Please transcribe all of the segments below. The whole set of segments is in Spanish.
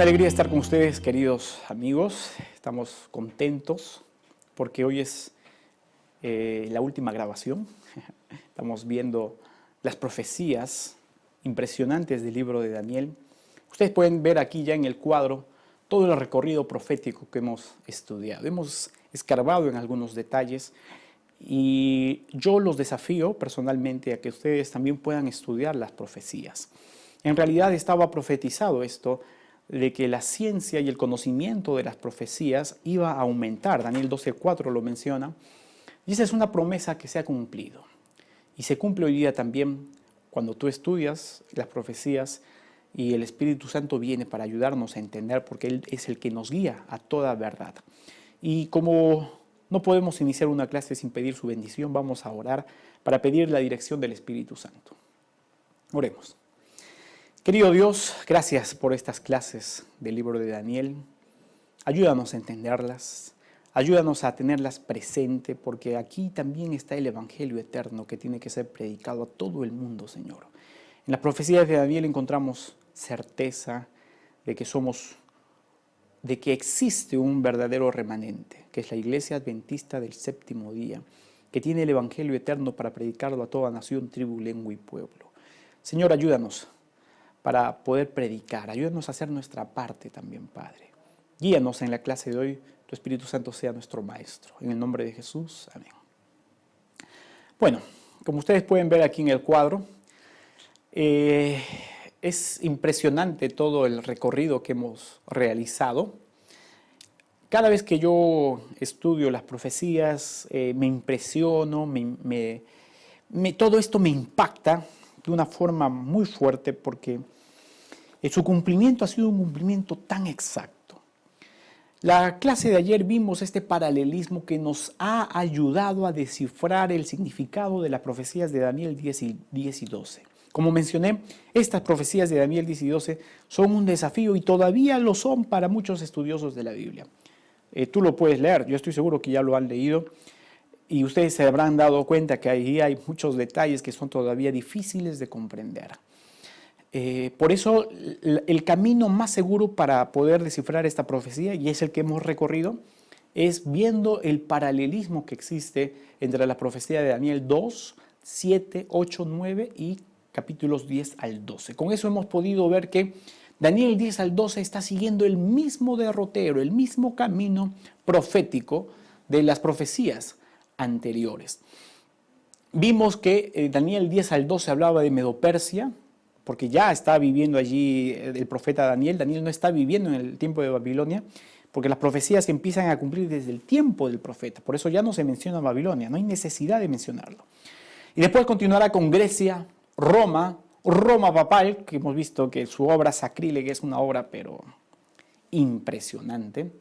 una alegría estar con ustedes, queridos amigos. Estamos contentos porque hoy es la última grabación. Estamos viendo las profecías impresionantes del libro de Daniel. Ustedes pueden ver aquí ya en el cuadro todo el recorrido profético que hemos estudiado. Hemos escarbado en algunos detalles y yo los desafío personalmente a que ustedes también puedan estudiar las profecías. En realidad estaba profetizado esto de que la ciencia y el conocimiento de las profecías iba a aumentar. Daniel 12:4 lo menciona. Y esa es una promesa que se ha cumplido. Y se cumple hoy día también cuando tú estudias las profecías y el Espíritu Santo viene para ayudarnos a entender, porque Él es el que nos guía a toda verdad. Y como no podemos iniciar una clase sin pedir su bendición, vamos a orar para pedir la dirección del Espíritu Santo. Oremos. Querido Dios, gracias por estas clases del libro de Daniel. Ayúdanos a entenderlas, ayúdanos a tenerlas presente, porque aquí también está el Evangelio eterno que tiene que ser predicado a todo el mundo, Señor. En las profecías de Daniel encontramos certeza de que existe un verdadero remanente, que es la Iglesia Adventista del Séptimo Día, que tiene el Evangelio eterno para predicarlo a toda nación, tribu, lengua y pueblo. Señor, ayúdanos para poder predicar. Ayúdanos a hacer nuestra parte también, Padre. Guíanos en la clase de hoy. Tu Espíritu Santo sea nuestro Maestro. En el nombre de Jesús. Amén. Bueno, como ustedes pueden ver aquí en el cuadro, es impresionante todo el recorrido que hemos realizado. Cada vez que yo estudio las profecías, me impresiono, todo esto me impacta de una forma muy fuerte, porque su cumplimiento ha sido un cumplimiento tan exacto. La clase de ayer vimos este paralelismo que nos ha ayudado a descifrar el significado de las profecías de Daniel 10 y 12. Como mencioné, estas profecías de Daniel 10 y 12 son un desafío y todavía lo son para muchos estudiosos de la Biblia. Tú lo puedes leer, yo estoy seguro que ya lo han leído. Y ustedes se habrán dado cuenta que ahí hay muchos detalles que son todavía difíciles de comprender. Por eso el camino más seguro para poder descifrar esta profecía, y es el que hemos recorrido, es viendo el paralelismo que existe entre la profecía de Daniel 2, 7, 8, 9 y capítulos 10 al 12. Con eso hemos podido ver que Daniel 10 al 12 está siguiendo el mismo derrotero, el mismo camino profético de las profecías anteriores. Vimos que Daniel 10 al 12 hablaba de Medo-Persia, porque ya está viviendo allí el profeta Daniel. Daniel no está viviendo en el tiempo de Babilonia, porque las profecías se empiezan a cumplir desde el tiempo del profeta. Por eso ya no se menciona Babilonia, no hay necesidad de mencionarlo. Y después continuará con Grecia, Roma papal, que hemos visto que su obra Sacrílega es una obra pero impresionante.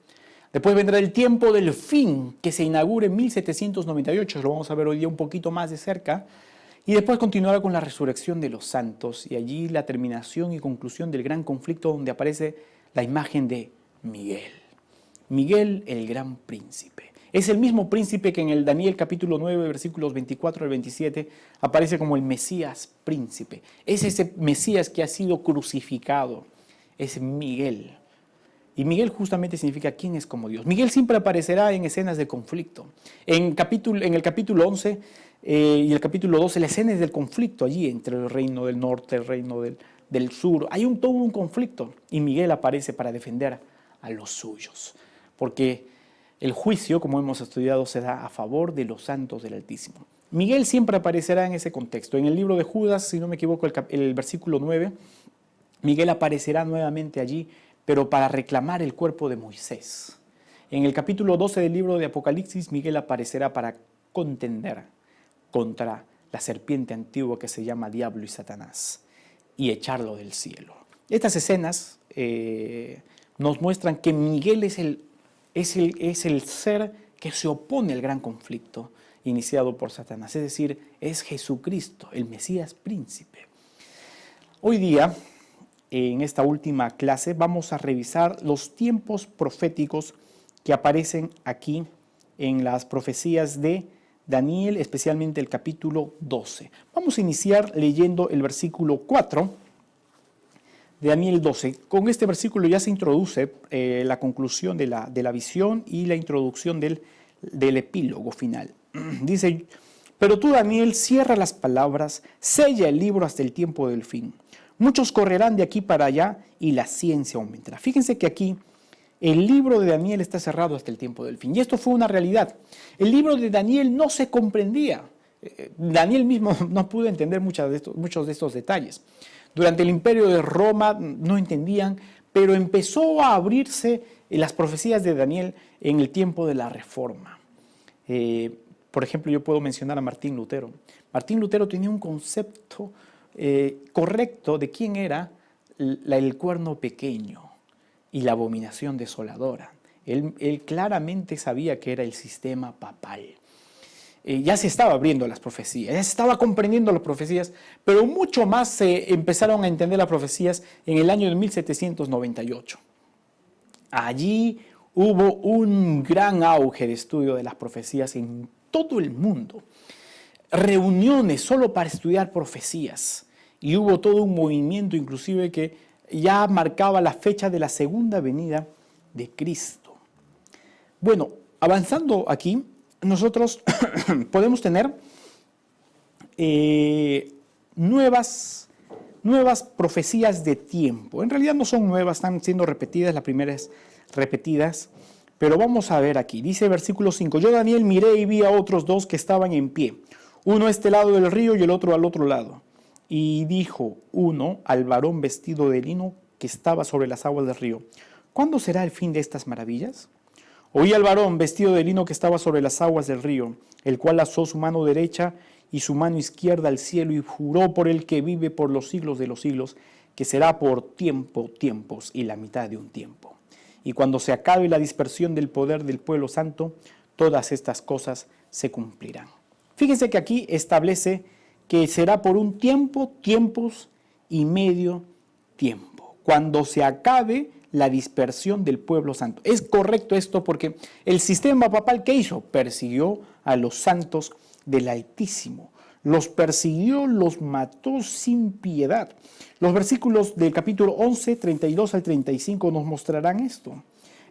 Después vendrá el tiempo del fin, que se inaugura en 1798, lo vamos a ver hoy día un poquito más de cerca, y después continuará con la resurrección de los santos, y allí la terminación y conclusión del gran conflicto, donde aparece la imagen de Miguel. Miguel, el gran príncipe. Es el mismo príncipe que en el Daniel capítulo 9, versículos 24 al 27, aparece como el Mesías príncipe. Es ese Mesías que ha sido crucificado, es Miguel. Y Miguel justamente significa quién es como Dios. Miguel siempre aparecerá en escenas de conflicto. En el capítulo 11 y el capítulo 12, la escena es del conflicto allí entre el reino del norte, el reino del sur. Hay todo un conflicto y Miguel aparece para defender a los suyos. Porque el juicio, como hemos estudiado, se da a favor de los santos del Altísimo. Miguel siempre aparecerá en ese contexto. En el libro de Judas, si no me equivoco, el versículo 9, Miguel aparecerá nuevamente allí, pero para reclamar el cuerpo de Moisés. En el capítulo 12 del libro de Apocalipsis, Miguel aparecerá para contender contra la serpiente antigua que se llama Diablo y Satanás y echarlo del cielo. Estas escenas nos muestran que Miguel es el ser que se opone al gran conflicto iniciado por Satanás, es decir, es Jesucristo, el Mesías príncipe. Hoy día, en esta última clase, vamos a revisar los tiempos proféticos que aparecen aquí en las profecías de Daniel, especialmente el capítulo 12. Vamos a iniciar leyendo el versículo 4 de Daniel 12. Con este versículo ya se introduce la conclusión de la visión y la introducción del epílogo final. Dice: pero tú, Daniel, cierra las palabras, sella el libro hasta el tiempo del fin. Muchos correrán de aquí para allá y la ciencia aumentará. Fíjense que aquí el libro de Daniel está cerrado hasta el tiempo del fin. Y esto fue una realidad. El libro de Daniel no se comprendía. Daniel mismo no pudo entender muchos de estos detalles. Durante el imperio de Roma no entendían, pero empezó a abrirse las profecías de Daniel en el tiempo de la Reforma. Por ejemplo, yo puedo mencionar a Martín Lutero. Martín Lutero tenía un concepto correcto de quién era el cuerno pequeño y la abominación desoladora. Él claramente sabía que era el sistema papal. Ya se estaba abriendo las profecías, ya se estaba comprendiendo las profecías, pero mucho más se empezaron a entender las profecías en el año de 1798. Allí hubo un gran auge de estudio de las profecías en todo el mundo. Reuniones solo para estudiar profecías. Y hubo todo un movimiento inclusive que ya marcaba la fecha de la segunda venida de Cristo. Bueno, avanzando aquí, nosotros podemos tener nuevas profecías de tiempo. En realidad no son nuevas, están siendo repetidas, las primeras repetidas, pero vamos a ver aquí. Dice versículo 5: yo, Daniel, miré y vi a otros dos que estaban en pie, uno a este lado del río y el otro al otro lado. Y dijo uno al varón vestido de lino que estaba sobre las aguas del río: ¿cuándo será el fin de estas maravillas? Oí al varón vestido de lino que estaba sobre las aguas del río, el cual alzó su mano derecha y su mano izquierda al cielo y juró por el que vive por los siglos de los siglos, que será por tiempos y la mitad de un tiempo. Y cuando se acabe la dispersión del poder del pueblo santo, todas estas cosas se cumplirán. Fíjense que aquí establece que será por un tiempo, tiempos y medio tiempo. Cuando se acabe la dispersión del pueblo santo. Es correcto esto porque el sistema papal, ¿qué hizo? Persiguió a los santos del Altísimo. Los persiguió, los mató sin piedad. Los versículos del capítulo 11, 32 al 35 nos mostrarán esto.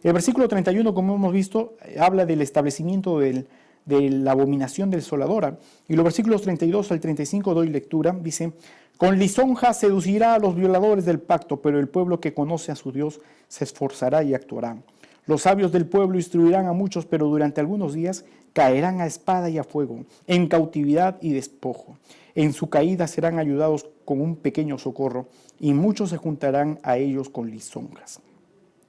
El versículo 31, como hemos visto, habla del establecimiento de la abominación desoladora. Y los versículos 32 al 35 doy lectura. Dice: con lisonja seducirá a los violadores del pacto, pero el pueblo que conoce a su Dios se esforzará y actuará. Los sabios del pueblo instruirán a muchos, pero durante algunos días caerán a espada y a fuego, en cautividad y despojo. En su caída serán ayudados con un pequeño socorro, y muchos se juntarán a ellos con lisonjas.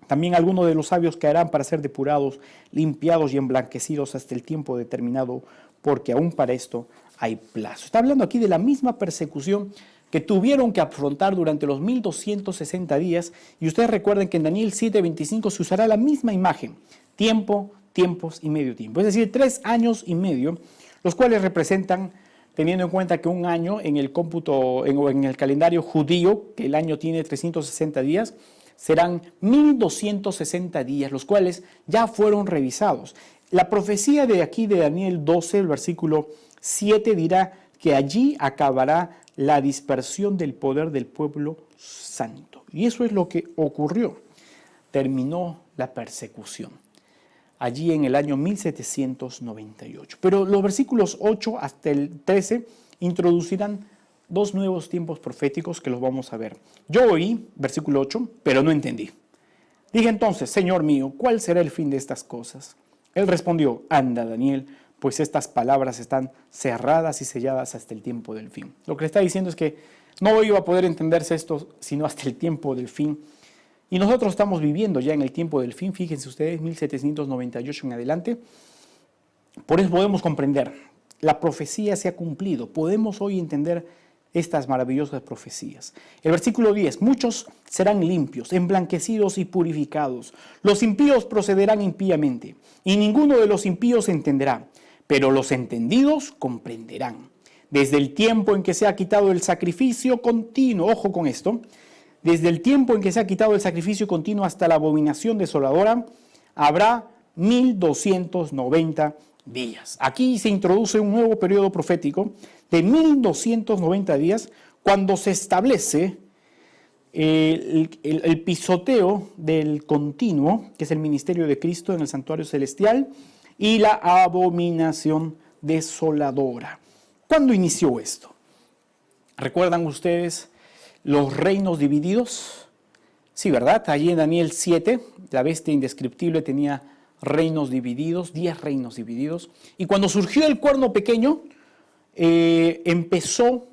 También algunos de los sabios caerán para ser depurados, limpiados y emblanquecidos hasta el tiempo determinado, porque aún para esto hay plazo. Está hablando aquí de la misma persecución que tuvieron que afrontar durante los 1260 días, y ustedes recuerden que en Daniel 7:25 se usará la misma imagen: tiempo, tiempos y medio tiempo, es decir, 3 años y medio, los cuales representan, teniendo en cuenta que un año en el cómputo, en el calendario judío, que el año tiene 360 días, serán 1260 días, los cuales ya fueron revisados. La profecía de aquí de Daniel 12, el versículo 7, dirá que allí acabará la dispersión del poder del pueblo santo. Y eso es lo que ocurrió. Terminó la persecución allí en el año 1798. Pero los versículos 8 hasta el 13 introducirán 2 nuevos tiempos proféticos que los vamos a ver. Yo oí, versículo 8, pero no entendí. Dije entonces: Señor mío, ¿cuál será el fin de estas cosas? Él respondió: anda, Daniel, pues estas palabras están cerradas y selladas hasta el tiempo del fin. Lo que le está diciendo es que no iba a poder entenderse esto sino hasta el tiempo del fin. Y nosotros estamos viviendo ya en el tiempo del fin, fíjense ustedes, 1798 en adelante. Por eso podemos comprender, la profecía se ha cumplido, podemos hoy entender estas maravillosas profecías. El versículo 10: muchos serán limpios, emblanquecidos y purificados. Los impíos procederán impíamente, y ninguno de los impíos entenderá, pero los entendidos comprenderán. Desde el tiempo en que se ha quitado el sacrificio continuo, ojo con esto, desde el tiempo en que se ha quitado el sacrificio continuo hasta la abominación desoladora, habrá 1290 días. Aquí se introduce un nuevo periodo profético de 1290 días, cuando se establece el pisoteo del continuo, que es el ministerio de Cristo en el santuario celestial, y la abominación desoladora. ¿Cuándo inició esto? ¿Recuerdan ustedes los reinos divididos? Sí, ¿verdad? Allí en Daniel 7, la bestia indescriptible tenía reinos divididos, 10 reinos divididos. Y cuando surgió el cuerno pequeño, empezó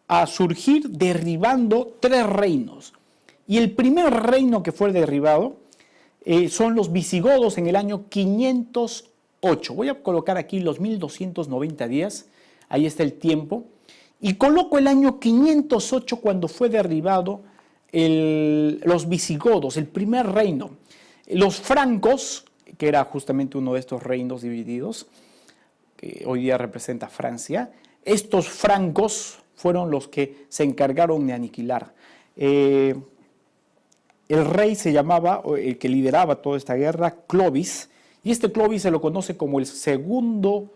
a surgir derribando 3 reinos. Y el primer reino que fue derribado son los visigodos en el año 508. Voy a colocar aquí los 1290 días, ahí está el tiempo. Y coloco el año 508 cuando fue derribado los visigodos, el primer reino. Los francos, que era justamente uno de estos reinos divididos, que hoy día representa Francia, estos francos fueron los que se encargaron de aniquilar. El rey se llamaba, el que lideraba toda esta guerra, Clovis, y este Clovis se lo conoce como el segundo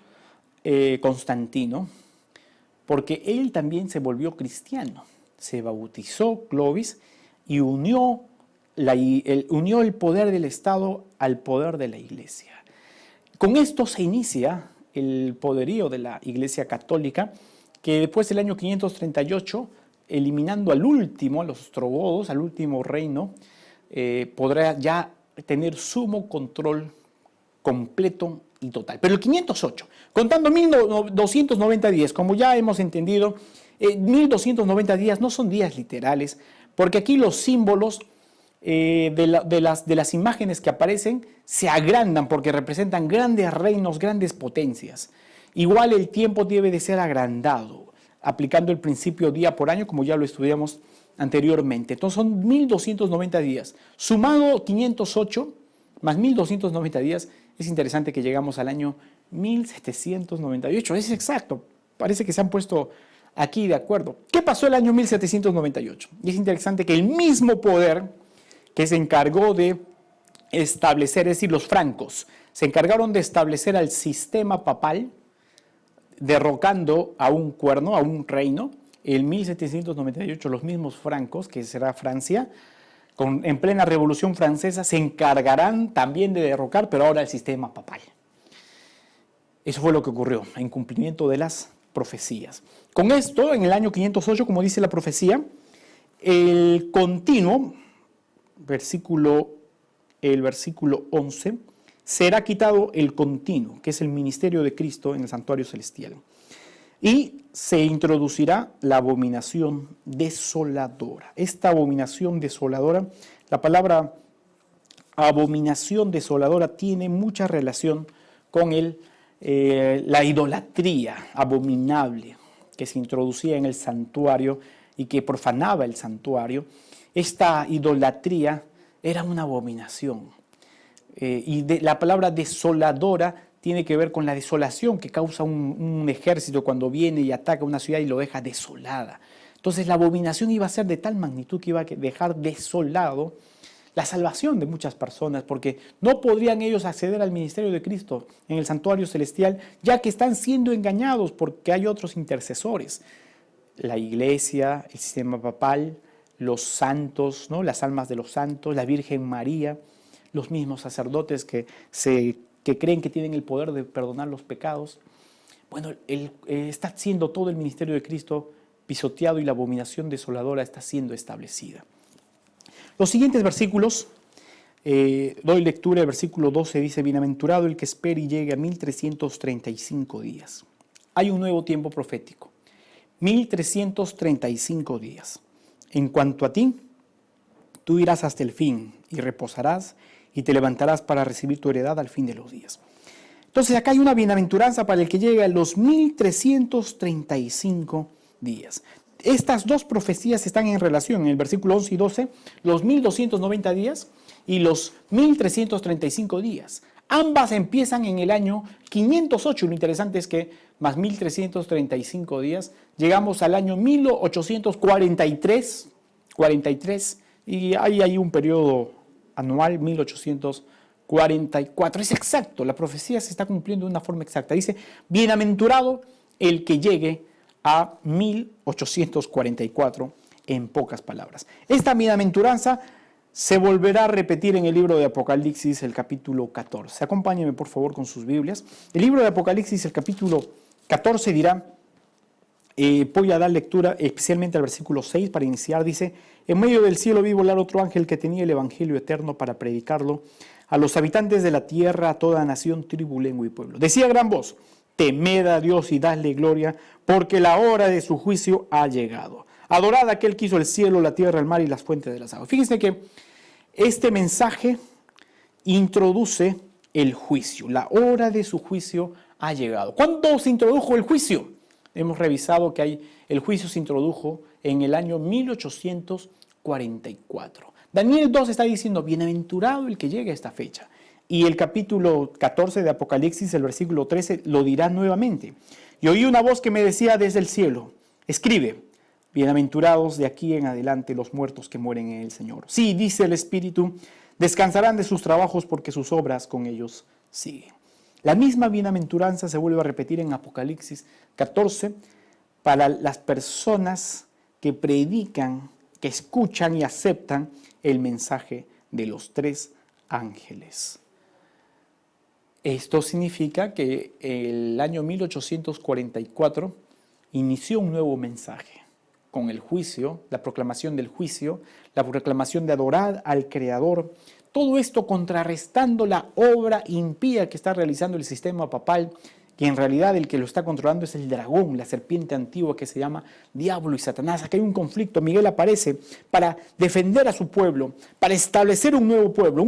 Constantino, porque él también se volvió cristiano, se bautizó Clovis y unió el poder del Estado al poder de la Iglesia. Con esto se inicia el poderío de la Iglesia Católica, que después del año 538, eliminando al último, a los ostrogodos, al último reino, podrá ya tener sumo control completo y total. Pero el 508, contando 1290 días, como ya hemos entendido, 1290 días no son días literales, porque aquí los símbolos de las imágenes que aparecen se agrandan porque representan grandes reinos, grandes potencias. Igual el tiempo debe de ser agrandado, aplicando el principio día por año, como ya lo estudiamos anteriormente. Entonces son 1290 días. Sumado 508 más 1290 días, es interesante que llegamos al año 1798. Es exacto, parece que se han puesto aquí de acuerdo. ¿Qué pasó el año 1798? Y es interesante que el mismo poder que se encargó de establecer, es decir, los francos, se encargaron de establecer al sistema papal, derrocando a un cuerno, a un reino. En 1798 los mismos francos, que será Francia, en plena Revolución Francesa, se encargarán también de derrocar, pero ahora el sistema papal. Eso fue lo que ocurrió, en cumplimiento de las profecías. Con esto, en el año 508, como dice la profecía, el continuo, el versículo 11, será quitado el continuo, que es el ministerio de Cristo en el santuario celestial. Y se introducirá la abominación desoladora. Esta abominación desoladora, la palabra abominación desoladora tiene mucha relación con la idolatría abominable que se introducía en el santuario y que profanaba el santuario. Esta idolatría era una abominación. La palabra desoladora tiene que ver con la desolación que causa un ejército cuando viene y ataca una ciudad y lo deja desolada. Entonces la abominación iba a ser de tal magnitud que iba a dejar desolado la salvación de muchas personas, porque no podrían ellos acceder al ministerio de Cristo en el santuario celestial, ya que están siendo engañados porque hay otros intercesores. La iglesia, el sistema papal, los santos, ¿no? Las almas de los santos, la Virgen María, los mismos sacerdotes que creen que tienen el poder de perdonar los pecados. Bueno, está siendo todo el ministerio de Cristo pisoteado y la abominación desoladora está siendo establecida. Los siguientes versículos, doy lectura, el versículo 12 dice: bienaventurado el que espere y llegue a 1335 días. Hay un nuevo tiempo profético, 1335 días. En cuanto a ti, tú irás hasta el fin y reposarás y te levantarás para recibir tu heredad al fin de los días. Entonces acá hay una bienaventuranza para el que llegue a los 1335 días. Estas dos profecías están en relación, en el versículo 11 y 12, los 1290 días y los 1335 días. Ambas empiezan en el año 508. Lo interesante es que más 1335 días, llegamos al año 1843, y hay ahí un periodo anual, 1844. Es exacto, la profecía se está cumpliendo de una forma exacta. Dice: bienaventurado el que llegue a 1844 en pocas palabras. Esta bienaventuranza se volverá a repetir en el libro de Apocalipsis, el capítulo 14. Acompáñenme por favor con sus Biblias. El libro de Apocalipsis, el capítulo 14 dirá, voy a dar lectura especialmente al versículo 6 para iniciar, dice: en medio del cielo vi volar otro ángel que tenía el evangelio eterno para predicarlo a los habitantes de la tierra, a toda nación, tribu, lengua y pueblo. Decía a gran voz: temed a Dios y dadle gloria, porque la hora de su juicio ha llegado. Adorad a aquel que hizo el cielo, la tierra, el mar y las fuentes de las aguas. Fíjense que este mensaje introduce el juicio. La hora de su juicio ha llegado. ¿Cuándo se introdujo el juicio? Hemos revisado que el juicio se introdujo en el año 1844. Daniel 2 está diciendo: bienaventurado el que llegue a esta fecha. Y el capítulo 14 de Apocalipsis, el versículo 13, lo dirá nuevamente. Y oí una voz que me decía desde el cielo: escribe, bienaventurados de aquí en adelante los muertos que mueren en el Señor. Sí, dice el Espíritu, descansarán de sus trabajos porque sus obras con ellos siguen. La misma bienaventuranza se vuelve a repetir en Apocalipsis 14 para las personas que predican, que escuchan y aceptan el mensaje de los tres ángeles. Esto significa que el año 1844 inició un nuevo mensaje con el juicio, la proclamación del juicio, la proclamación de adorar al Creador. Todo esto contrarrestando la obra impía que está realizando el sistema papal, que en realidad el que lo está controlando es el dragón, la serpiente antigua que se llama Diablo y Satanás. Aquí hay un conflicto. Miguel aparece para defender a su pueblo, para establecer un nuevo pueblo,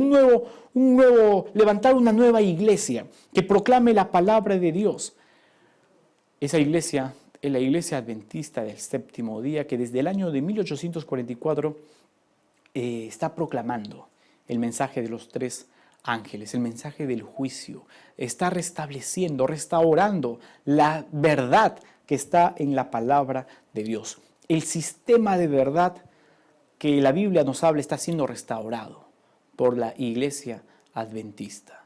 levantar una nueva iglesia que proclame la palabra de Dios. Esa iglesia es la iglesia adventista del séptimo día, que desde el año de 1844 está proclamando el mensaje de los tres ángeles, el mensaje del juicio. Está restableciendo, restaurando la verdad que está en la palabra de Dios. El sistema de verdad que la Biblia nos habla está siendo restaurado por la iglesia adventista.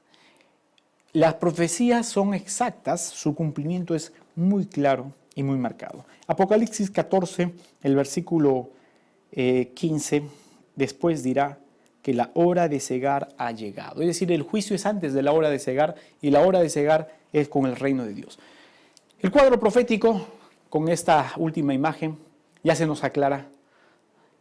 Las profecías son exactas, su cumplimiento es muy claro y muy marcado. Apocalipsis 14, el versículo 15, después dirá que la hora de cegar ha llegado. Es decir, el juicio es antes de la hora de cegar y la hora de cegar es con el reino de Dios. El cuadro profético, con esta última imagen, ya se nos aclara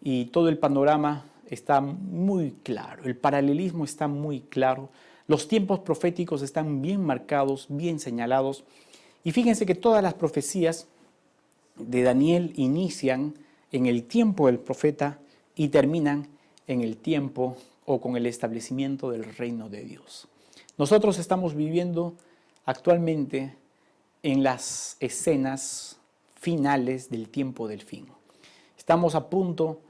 y todo el panorama está muy claro. El paralelismo está muy claro. Los tiempos proféticos están bien marcados, bien señalados. Y fíjense que todas las profecías de Daniel inician en el tiempo del profeta y terminan en el tiempo o con el establecimiento del reino de Dios. Nosotros estamos viviendo actualmente en las escenas finales del tiempo del fin. Estamos a punto,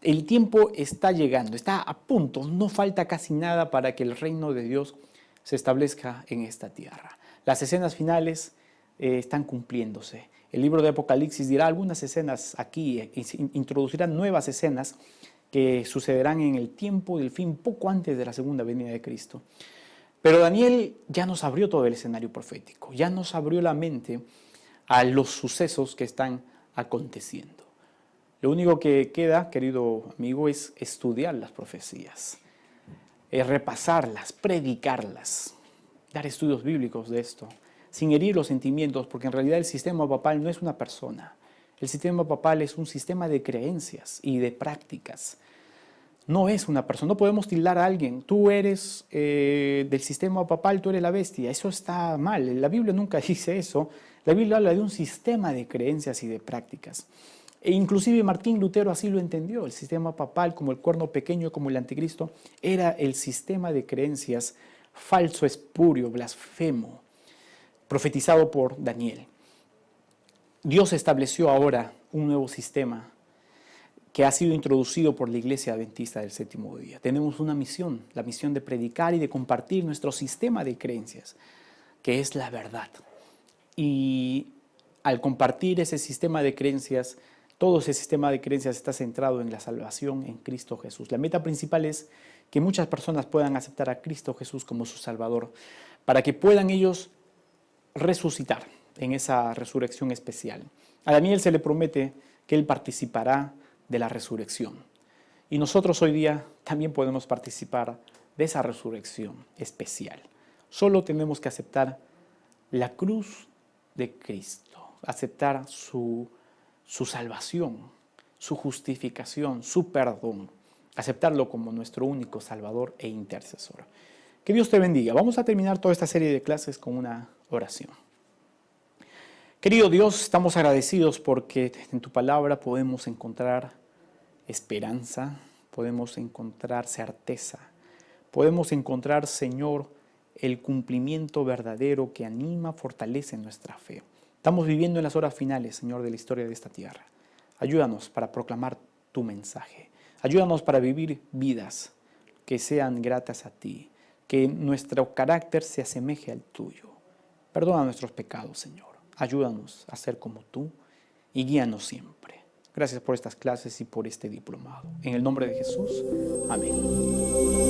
el tiempo está llegando, está a punto, no falta casi nada para que el reino de Dios se establezca en esta tierra. Las escenas finales están cumpliéndose. El libro de Apocalipsis dirá algunas escenas aquí, introducirá nuevas escenas que sucederán en el tiempo del fin, poco antes de la segunda venida de Cristo. Pero Daniel ya nos abrió todo el escenario profético, ya nos abrió la mente a los sucesos que están aconteciendo. Lo único que queda, querido amigo, es estudiar las profecías, repasarlas, predicarlas, dar estudios bíblicos de esto, sin herir los sentimientos, porque en realidad el sistema papal no es una persona. El sistema papal es un sistema de creencias y de prácticas. No es una persona, no podemos tildar a alguien. Tú eres del sistema papal, tú eres la bestia. Eso está mal. La Biblia nunca dice eso. La Biblia habla de un sistema de creencias y de prácticas. E inclusive Martín Lutero así lo entendió. El sistema papal, como el cuerno pequeño, como el anticristo, era el sistema de creencias falso, espurio, blasfemo, profetizado por Daniel. Dios estableció ahora un nuevo sistema que ha sido introducido por la Iglesia Adventista del Séptimo Día. Tenemos una misión, la misión de predicar y de compartir nuestro sistema de creencias, que es la verdad. Y al compartir ese sistema de creencias, todo ese sistema de creencias está centrado en la salvación en Cristo Jesús. La meta principal es que muchas personas puedan aceptar a Cristo Jesús como su Salvador, para que puedan ellos resucitar en esa resurrección especial. A Daniel se le promete que él participará de la resurrección. Y nosotros hoy día también podemos participar de esa resurrección especial. Solo tenemos que aceptar la cruz de Cristo, aceptar su salvación, su justificación, su perdón, aceptarlo como nuestro único Salvador e intercesor. Que Dios te bendiga. Vamos a terminar toda esta serie de clases con una oración. Querido Dios, estamos agradecidos porque en tu palabra podemos encontrar esperanza, podemos encontrar certeza, podemos encontrar, Señor, el cumplimiento verdadero que anima, fortalece nuestra fe. Estamos viviendo en las horas finales, Señor, de la historia de esta tierra. Ayúdanos para proclamar tu mensaje. Ayúdanos para vivir vidas que sean gratas a ti, que nuestro carácter se asemeje al tuyo. Perdona nuestros pecados, Señor. Ayúdanos a ser como tú y guíanos siempre. Gracias por estas clases y por este diplomado. En el nombre de Jesús, amén.